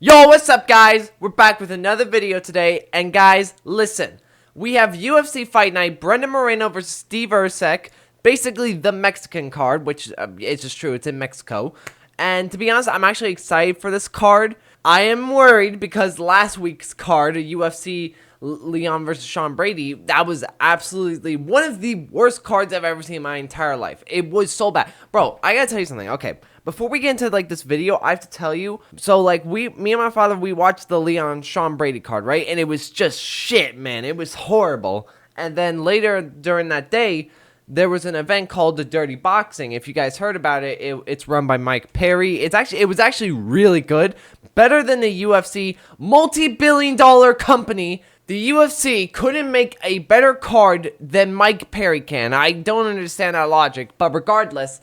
Yo, what's up, guys? We're back with another video today, and guys, listen. We have UFC Fight Night, Brendan Moreno versus Steve Erceg, basically the Mexican card, which is just true, it's in Mexico. And to be honest, I'm actually excited for this card. I am worried because last week's card, UFC Leon versus Sean Brady, that was absolutely one of the worst cards I've ever seen in my entire life. It was so bad. Bro, I gotta tell you something. Okay, before we get into this video, I have to tell you, so me and my father, we watched the Leon Sean Brady card, right? And it was just shit, man. It was horrible. And then later during that day, there was an event called the Dirty Boxing. If you guys heard about it, it's run by Mike Perry. It was actually really good, better than the UFC, multi-billion-dollar company. The UFC couldn't make a better card than Mike Perry can. I don't understand that logic, but regardless,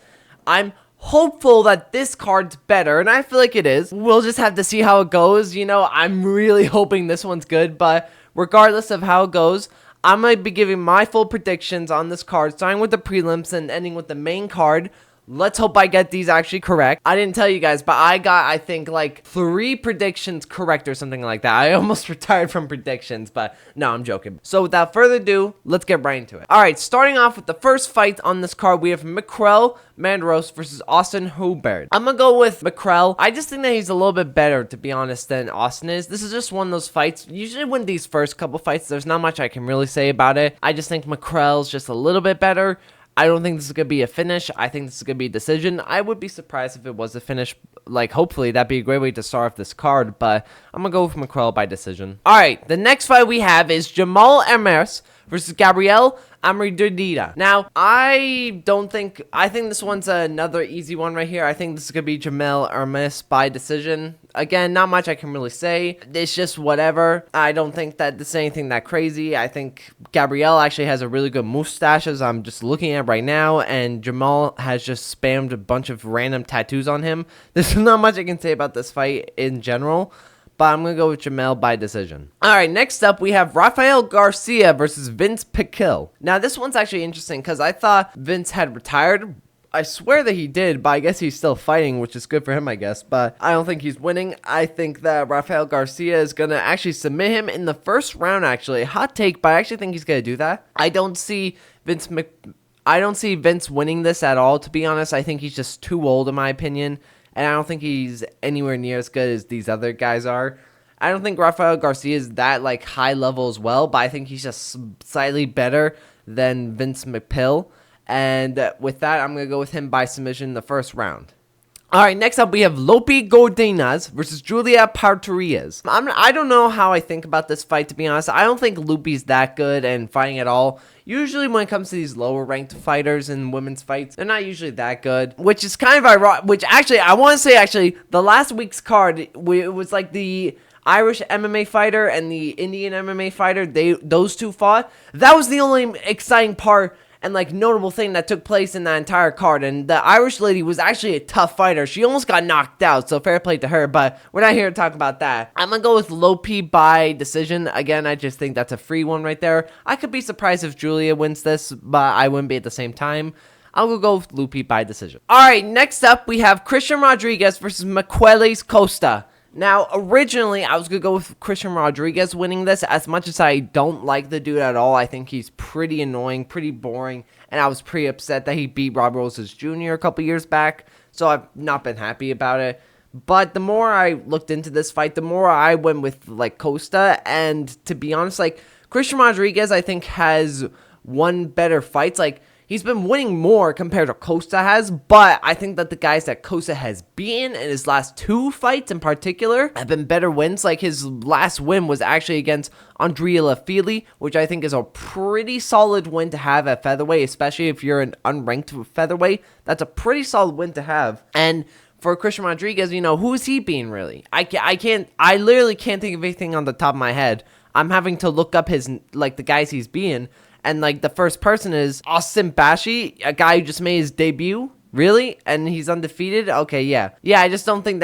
I'm hopeful that this card's better, and I feel like it is. We'll just have to see how it goes. You know, I'm really hoping this one's good, but regardless of how it goes, I'm going to be giving my full predictions on this card, starting with the prelims and ending with the main card. Let's hope I get these actually correct. I didn't tell you guys, but I got, I think, like 3 predictions correct or something like that. I almost retired from predictions, but no, I'm joking. So without further ado, let's get right into it. All right, starting off with the first fight on this card, we have Mikel Mandros versus Austin Hubert. I'm gonna go with Mikel. I just think that he's a little bit better, to be honest, than Austin is. This is just one of those fights. Usually when these first couple fights, there's not much I can really say about it. I just think Mikel's just a little bit better. I don't think this is going to be a finish. I think this is going to be a decision. I would be surprised if it was a finish. Like, hopefully, that'd be a great way to start off this card. But I'm going to go with Mikel by decision. All right, the next fight we have is Jamal Hermes versus Gabriel Amridudita. Now, I think this one's another easy one right here. I think this is going to be Jamal Hermes by decision. Again, not much I can really say. It's just whatever. I don't think that this is anything that crazy. I think Gabriel actually has a really good mustache, as I'm just looking at right now, and Jamal has just spammed a bunch of random tattoos on him. There's not much I can say about this fight in general, but I'm going to go with Jamal by decision. Alright, next up we have Rafael Garcia versus Vince Piquel. Now this one's actually interesting because I thought Vince had retired. I swear that he did, but I guess he's still fighting, which is good for him, I guess. But I don't think he's winning. I think that Rafael Garcia is going to actually submit him in the first round, actually. Hot take, but I actually think he's going to do that. I don't see Vince winning this at all, to be honest. I think he's just too old, in my opinion. And I don't think he's anywhere near as good as these other guys are. I don't think Rafael Garcia is that, like, high level as well, but I think he's just slightly better than Vince Piquel. And with that, I'm going to go with him by submission in the first round. Alright, next up we have Lope Godinez versus Julia Parterias. I don't know how I think about this fight, to be honest. I don't think Lope's that good and fighting at all. Usually when it comes to these lower ranked fighters in women's fights, they're not usually that good. Which is kind of ironic. Which actually, I want to say the last week's card, it was like the Irish MMA fighter and the Indian MMA fighter, those two fought. That was the only exciting part and like notable thing that took place in that entire card. And the Irish lady was actually a tough fighter. She almost got knocked out, so fair play to her, but we're not here to talk about that. I'm gonna go with Lope by decision. Again, I just think that's a free one right there. I could be surprised if Julia wins this, but I wouldn't be at the same time. I'll go with Lope by decision. Alright, next up we have Christian Rodriguez versus Miquelis Costa. Now, originally, I was going to go with Christian Rodriguez winning this. As much as I don't like the dude at all, I think he's pretty annoying, pretty boring, and I was pretty upset that he beat Rob Roses Jr. a couple years back, so I've not been happy about it. But the more I looked into this fight, the more I went with, like, Costa, and to be honest, like, Christian Rodriguez, I think, has won better fights. Like, he's been winning more compared to Costa has, but I think that the guys that Costa has beaten in his last 2 fights in particular have been better wins. Like, his last win was actually against Andrea Lafili, which I think is a pretty solid win to have at featherweight, especially if you're an unranked featherweight. That's a pretty solid win to have. And for Christian Rodriguez, you know, who's he being really? I literally can't think of anything on the top of my head. I'm having to look up his, like, the guys he's beaten. And, like, the first person is Austin Bashi, a guy who just made his debut. Really? And he's undefeated? Okay, yeah. Yeah, I just don't think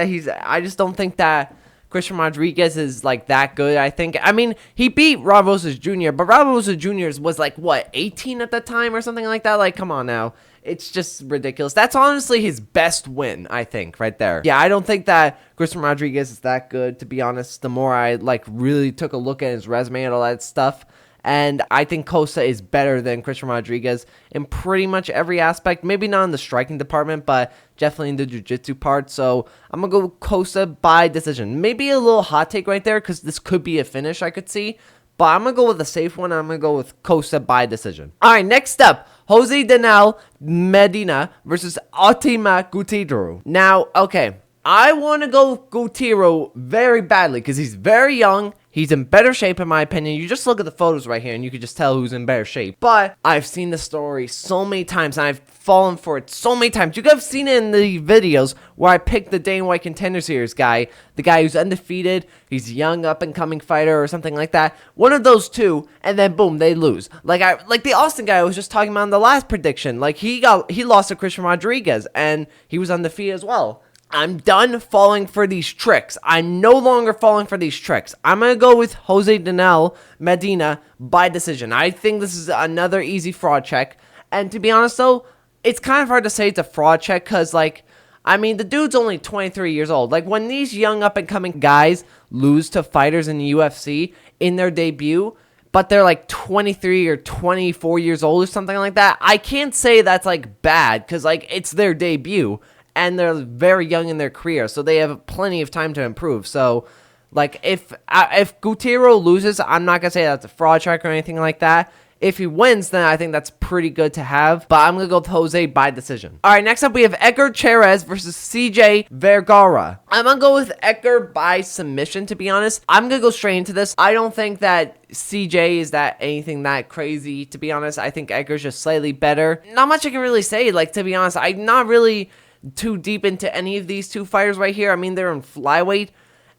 that Christian Rodriguez is, like, that good, I mean, he beat Rob Roses Jr., but Rob Roses Jr. was, like, what, 18 at the time or something like that? Like, come on now. It's just ridiculous. That's honestly his best win, I think, right there. Yeah, I don't think that Christian Rodriguez is that good, to be honest. The more I like really took a look at his resume and all that stuff, and I think Costa is better than Christian Rodriguez in pretty much every aspect. Maybe not in the striking department, but definitely in the jiu-jitsu part. So I'm going to go with Costa by decision. Maybe a little hot take right there because this could be a finish I could see. But I'm going to go with a safe one. I'm going to go with Costa by decision. All right, next up, Jose Daniel Medina versus Otima Gutierrez. Now, okay, I want to go Gutierrez very badly because he's very young. He's in better shape, in my opinion. You just look at the photos right here, and you can just tell who's in better shape. But I've seen the story so many times, and I've fallen for it so many times. You guys have seen it in the videos where I picked the Dana White Contender Series guy, the guy who's undefeated, he's a young, up-and-coming fighter or something like that. One of those two, and then boom, they lose. Like the Austin guy I was just talking about in the last prediction. Like he lost to Christian Rodriguez, and he was undefeated as well. I'm done falling for these tricks. I'm no longer falling for these tricks. I'm going to go with Jose Daniel Medina by decision. I think this is another easy fraud check. And to be honest, though, it's kind of hard to say it's a fraud check because, like, I mean, the dude's only 23 years old. Like, when these young up-and-coming guys lose to fighters in the UFC in their debut, but they're like 23 or 24 years old or something like that, I can't say that's, like, bad because, like, it's their debut. And they're very young in their career, so they have plenty of time to improve. So, like, if Gutierrez loses, I'm not going to say that's a fraud check or anything like that. If he wins, then I think that's pretty good to have. But I'm going to go with Jose by decision. All right, next up, we have Edgar Chairez versus CJ Vergara. I'm going to go with Edgar by submission, to be honest. I'm going to go straight into this. I don't think that CJ is anything that crazy, to be honest. I think Edgar's just slightly better. Not much I can really say, like, to be honest. I'm not really too deep into any of these two fighters right here. I mean, they're in flyweight,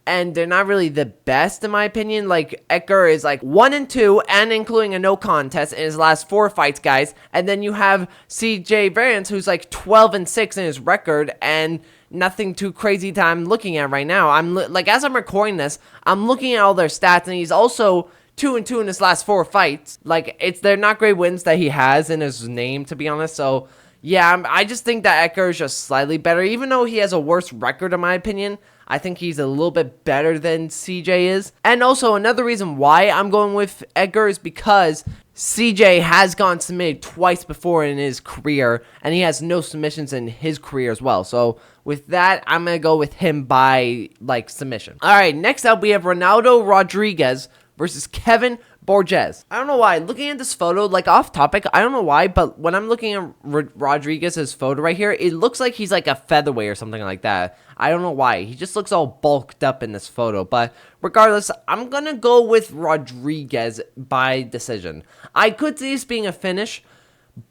and they're not really the best, in my opinion. Like, Edgar is like 1-2, and including a no contest in his last 4 fights, guys. And then you have CJ Variance, who's like 12-6 in his record, and nothing too crazy that I'm looking at right now. Like, as I'm recording this, I'm looking at all their stats, and he's also 2-2 in his last 4 fights. Like, they're not great wins that he has in his name, to be honest. So yeah, I just think that Edgar is just slightly better. Even though he has a worse record, in my opinion, I think he's a little bit better than CJ is. And also, another reason why I'm going with Edgar is because CJ has gone submitted twice before in his career, and he has no submissions in his career as well. So with that, I'm going to go with him by, like, submission. All right, next up, we have Ronaldo Rodriguez versus Kevin Borges. I don't know why. Looking at this photo, like, off topic, I don't know why, but when I'm looking at Rodriguez's photo right here, it looks like he's like a featherweight or something like that. I don't know why. He just looks all bulked up in this photo. But regardless, I'm going to go with Rodriguez by decision. I could see this being a finish,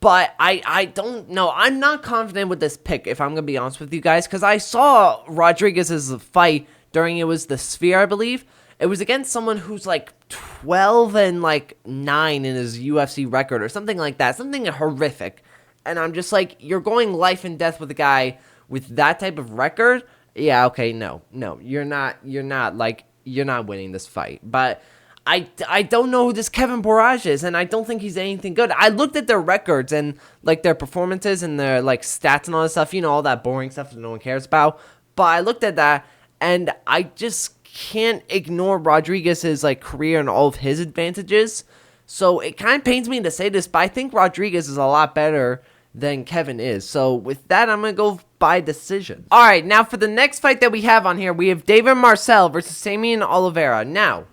but I don't know. I'm not confident with this pick, if I'm going to be honest with you guys, because I saw Rodriguez's fight during, it was the Sphere, I believe. It was against someone who's like 12-9 in his UFC record or something like that. Something horrific. And I'm just like, you're going life and death with a guy with that type of record? Yeah, okay, no, you're not winning this fight. But I don't know who this Kevin Borage is, and I don't think he's anything good. I looked at their records and, like, their performances and their, like, stats and all this stuff, you know, all that boring stuff that no one cares about. But I looked at that, and I just can't ignore Rodriguez's, like, career and all of his advantages. So it kind of pains me to say this, but I think Rodriguez is a lot better than Kevin is. So with that, I'm going to go by decision. All right, now for the next fight that we have on here, we have David Marcel versus Samian Oliveira. Now,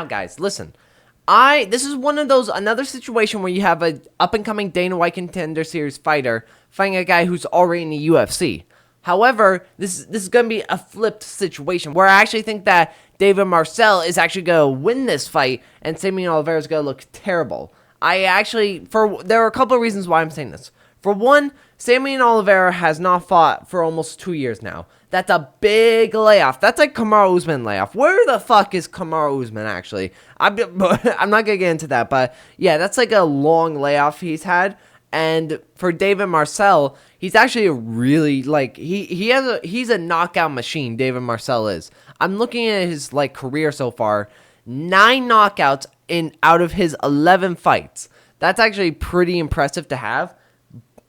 guys, listen. This is one of those, another situation where you have a up-and-coming Dana White Contender Series fighter fighting a guy who's already in the UFC. However, this is going to be a flipped situation where I actually think that David Marcel is actually going to win this fight and Samian Oliveira is going to look terrible. There are a couple of reasons why I'm saying this. For one, Samian Oliveira has not fought for almost 2 years now. That's a big layoff. That's like Kamaru Usman layoff. Where the fuck is Kamaru Usman, actually? I'm not going to get into that, but yeah, that's like a long layoff he's had. And for David Marcel, he's actually a really, like, he's a knockout machine, David Marcel is. I'm looking at his, like, career so far. 9 knockouts out of his 11 fights. That's actually pretty impressive to have.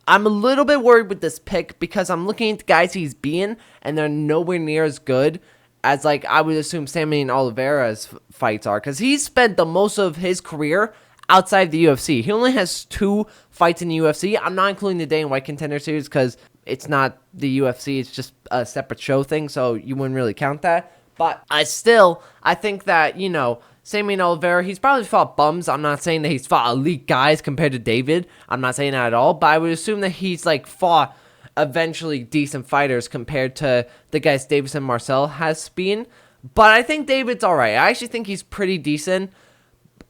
I'm a little bit worried with this pick because I'm looking at the guys he's beaten, and they're nowhere near as good as, like, I would assume Sammy and Oliveira's fights are, because he's spent the most of his career outside the UFC. He only has 2 fights in the UFC. I'm not including the Dana White Contender Series because it's not the UFC. It's just a separate show thing, so you wouldn't really count that. But I think that, you know, Sammy and Oliveira, he's probably fought bums. I'm not saying that he's fought elite guys compared to David. I'm not saying that at all, but I would assume that he's, like, fought eventually decent fighters compared to the guys Davis and Marcel has been. But I think David's alright. I actually think he's pretty decent.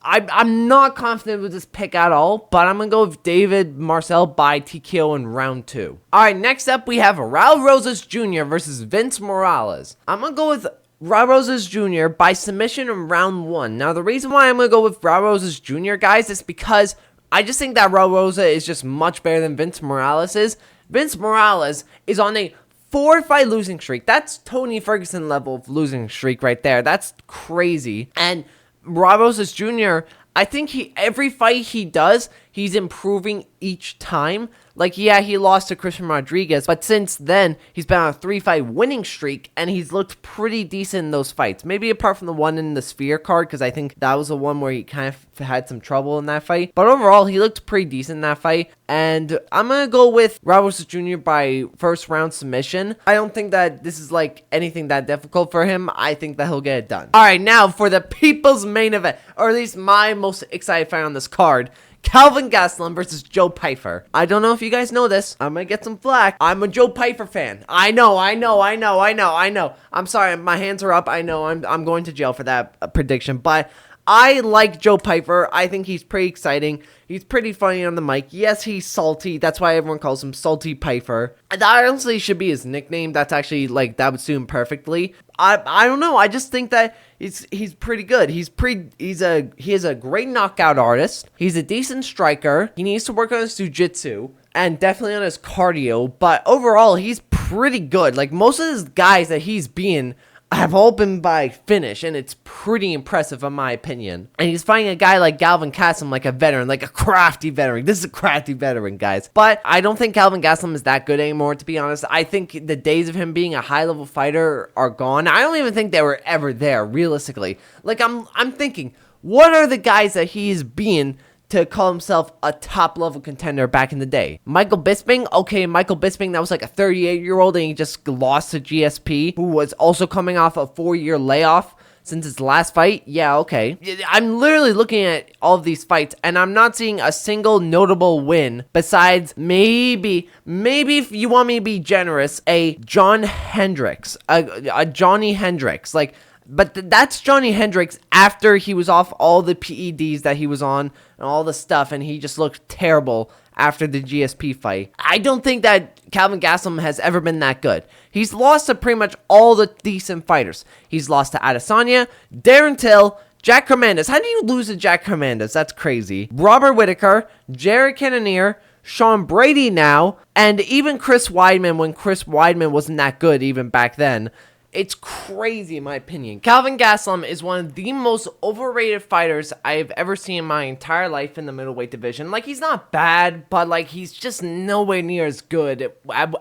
I'm not confident with this pick at all, but I'm going to go with David Marcel by TKO in round 2. Alright, next up we have Raul Rosas Jr. versus Vince Morales. I'm going to go with Raul Rosas Jr. by submission in round 1. Now, the reason why I'm going to go with Raul Rosas Jr., guys, is because I just think that Raul Rosa is just much better than Vince Morales is. Vince Morales is on a 4-fight losing streak. That's Tony Ferguson level of losing streak right there. That's crazy. And Raul Rosas Jr., I think every fight he does, he's improving each time. Like, yeah, he lost to Christian Rodriguez, but since then, he's been on a 3-fight winning streak, and he's looked pretty decent in those fights. Maybe apart from the one in the Sphere card, because I think that was the one where he kind of had some trouble in that fight. But overall, he looked pretty decent in that fight, and I'm going to go with Raul Rosas Jr. by first round submission. I don't think that this is, like, anything that difficult for him. I think that he'll get it done. Alright, now for the people's main event, or at least my most excited fight on this card, Kelvin Gastelum versus Joe Pyfer. I don't know if you guys know this. I might get some flack. I'm a Joe Pyfer fan. I know. I'm sorry, my hands are up. I know I'm going to jail for that prediction, but I like Joe Pyfer. I think he's pretty exciting. He's pretty funny on the mic. Yes, he's salty. That's why everyone calls him Salty Pyfer. And that honestly should be his nickname. That's actually, like, that would suit him perfectly. I don't know. I just think that he's pretty good. He is a great knockout artist. He's a decent striker. He needs to work on his jiu-jitsu and definitely on his cardio. But overall, he's pretty good. Like, most of his guys that he's being have all been by finish, and it's pretty impressive in my opinion. And he's fighting a guy like Kelvin Gastelum, like a veteran, like a crafty veteran. This is a crafty veteran, guys. But I don't think Kelvin Gastelum is that good anymore, to be honest. I think the days of him being a high-level fighter are gone. I don't even think they were ever there, realistically. Like, I'm thinking, what are the guys that he's being to call himself a top-level contender back in the day? Michael Bisping? Okay, Michael Bisping, that was like a 38-year-old, and he just lost to GSP, who was also coming off a 4-year layoff since his last fight. Yeah, okay. I'm literally looking at all of these fights, and I'm not seeing a single notable win besides maybe if you want me to be generous, a John Hendricks, a Johnny Hendricks, like. But that's Johnny Hendricks after he was off all the PEDs that he was on and all the stuff, and he just looked terrible after the GSP fight. I don't think that Kelvin Gastelum has ever been that good. He's lost to pretty much all the decent fighters. He's lost to Adesanya, Darren Till, Jack Hernandez. How do you lose to Jack Hernandez? That's crazy. Robert Whittaker, Jared Cannonier, Sean Brady now, and even Chris Weidman when Chris Weidman wasn't that good even back then. It's crazy in my opinion. Kelvin Gastelum is one of the most overrated fighters I've ever seen in my entire life in the middleweight division. Like, he's not bad, but like, he's just nowhere near as good,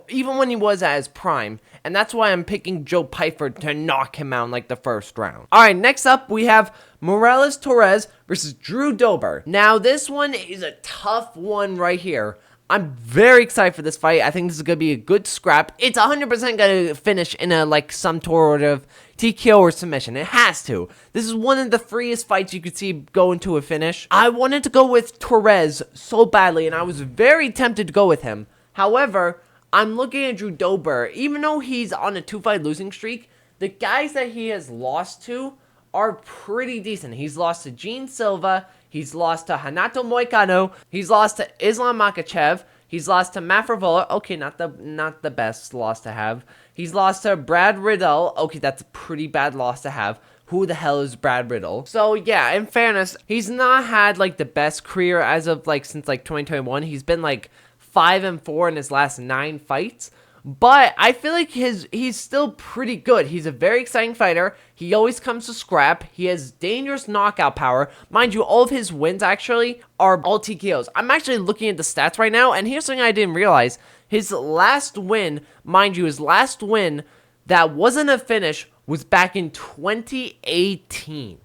even when he was at his prime. And that's why I'm picking Joe Pyfer to knock him out in like the first round. Alright, next up we have Morales Torres versus Drew Dober. Now, this one is a tough one right here. I'm very excited for this fight. I think this is going to be a good scrap. It's 100% going to finish in a, like, some sort of TKO or submission. It has to. This is one of the freest fights you could see go into a finish. I wanted to go with Torres so badly, and I was very tempted to go with him. However, I'm looking at Drew Dober. Even though he's on a 2-fight losing streak, the guys that he has lost to are pretty decent. He's lost to Gene Silva. He's lost to Hanato Moicano. He's lost to Islam Makhachev. He's lost to Matt Frevola. Okay, not the best loss to have. He's lost to Brad Riddell. Okay, that's a pretty bad loss to have. Who the hell is Brad Riddell? So yeah, in fairness, he's not had like the best career as of like since like 2021. He's been like 5-4 in his last 9 fights. But I feel like he's still pretty good. He's a very exciting fighter. He always comes to scrap. He has dangerous knockout power. Mind you, all of his wins actually are all TKOs. I'm actually looking at the stats right now, and here's something I didn't realize. His last win, mind you, his last win that wasn't a finish was back in 2018.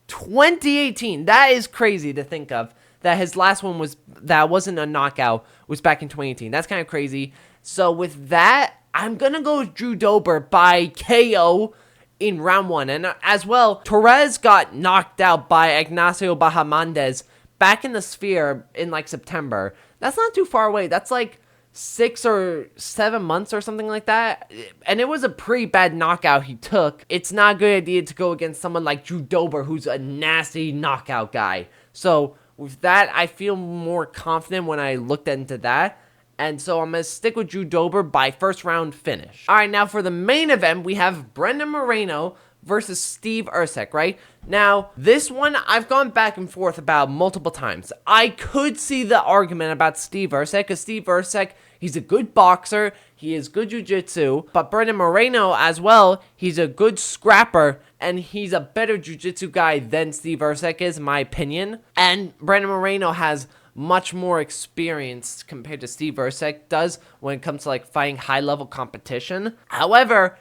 2018. That is crazy to think of. That his last one that wasn't a knockout was back in 2018. That's kind of crazy. So with that, I'm gonna go with Drew Dober by KO in round 1. And as well, Torres got knocked out by Ignacio Bahamondes back in the Sphere in like September. That's not too far away. That's like 6 or 7 months or something like that. And it was a pretty bad knockout he took. It's not a good idea to go against someone like Drew Dober, who's a nasty knockout guy. So with that, I feel more confident when I looked into that. And so I'm going to stick with Drew Dober by first round finish. All right, now for the main event, we have Brandon Moreno versus Steve Erceg, right? Now, this one I've gone back and forth about multiple times. I could see the argument about Steve Erceg, because Steve Erceg, he's a good boxer, he is good jiu-jitsu, but Brandon Moreno as well, he's a good scrapper, and he's a better jiu-jitsu guy than Steve Erceg is, in my opinion. And Brandon Moreno has much more experience compared to Steve Erceg does when it comes to like fighting high-level competition. However,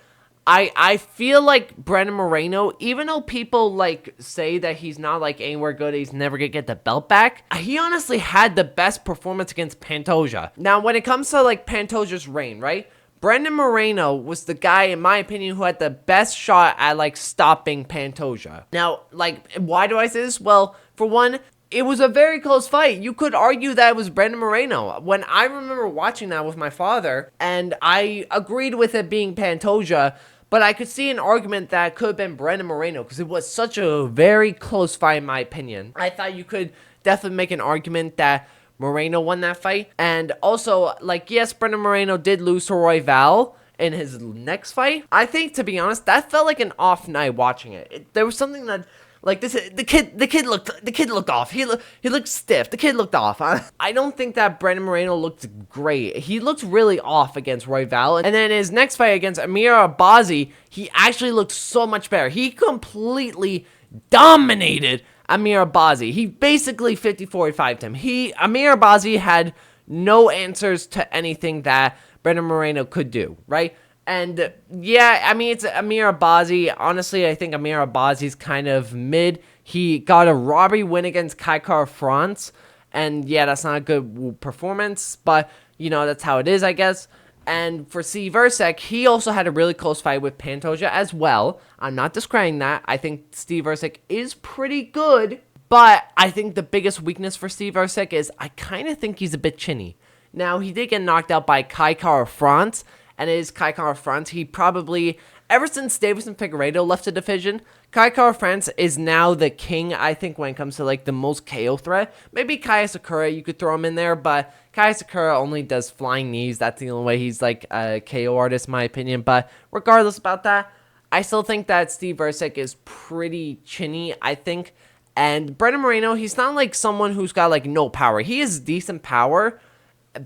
I feel like Brandon Moreno, even though people like say that he's not like anywhere good, he's never gonna get the belt back, he honestly had the best performance against Pantoja. Now, when it comes to like Pantoja's reign, right? Brandon Moreno was the guy, in my opinion, who had the best shot at like stopping Pantoja. Now, like, why do I say this? Well, for one, it was a very close fight. You could argue that it was Brandon Moreno. When I remember watching that with my father, and I agreed with it being Pantoja, but I could see an argument that could have been Brandon Moreno because it was such a very close fight, in my opinion. I thought you could definitely make an argument that Moreno won that fight. And also, like, yes, Brandon Moreno did lose to Royval in his next fight. I think, to be honest, that felt like an off night watching it. There was something that, like, the kid looked off. He looked stiff. The kid looked off. I don't think that Brandon Moreno looked great. He looked really off against Royval. And then his next fight against Amir Abazi, he actually looked so much better. He completely dominated Amir Abazi. He basically 50-45'd him. Amir Abazi had no answers to anything that Brandon Moreno could do, right? And yeah, I mean, it's Amir Abazi. Honestly, I think Amir Abazi's kind of mid. He got a robbery win against Kai France. And yeah, that's not a good performance, but you know, that's how it is, I guess. And for Steve Erceg, he also had a really close fight with Pantoja as well. I'm not discrediting that. I think Steve Erceg is pretty good, but I think the biggest weakness for Steve Erceg is I kind of think he's a bit chinny. Now, he did get knocked out by Kai France, and it is Kai France. He probably, ever since Davison Figueiredo left the division, Kai France is now the king, I think, when it comes to like the most KO threat. Maybe Kaya Sakura, you could throw him in there, but Kaya Sakura only does flying knees. That's the only way he's like a KO artist, in my opinion. But regardless about that, I still think that Steve Erceg is pretty chinny, I think. And Brandon Moreno, he's not like someone who's got like no power. He has decent power,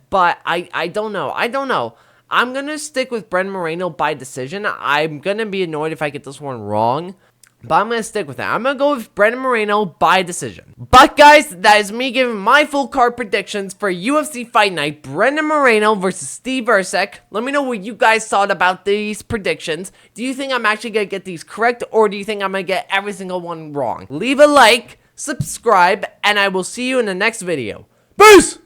but I don't know. I'm going to stick with Brandon Moreno by decision. I'm going to be annoyed if I get this one wrong, but I'm going to stick with it. I'm going to go with Brandon Moreno by decision. But guys, that is me giving my full card predictions for UFC Fight Night, Brandon Moreno versus Steve Erceg. Let me know what you guys thought about these predictions. Do you think I'm actually going to get these correct, or do you think I'm going to get every single one wrong? Leave a like, subscribe, and I will see you in the next video. Peace!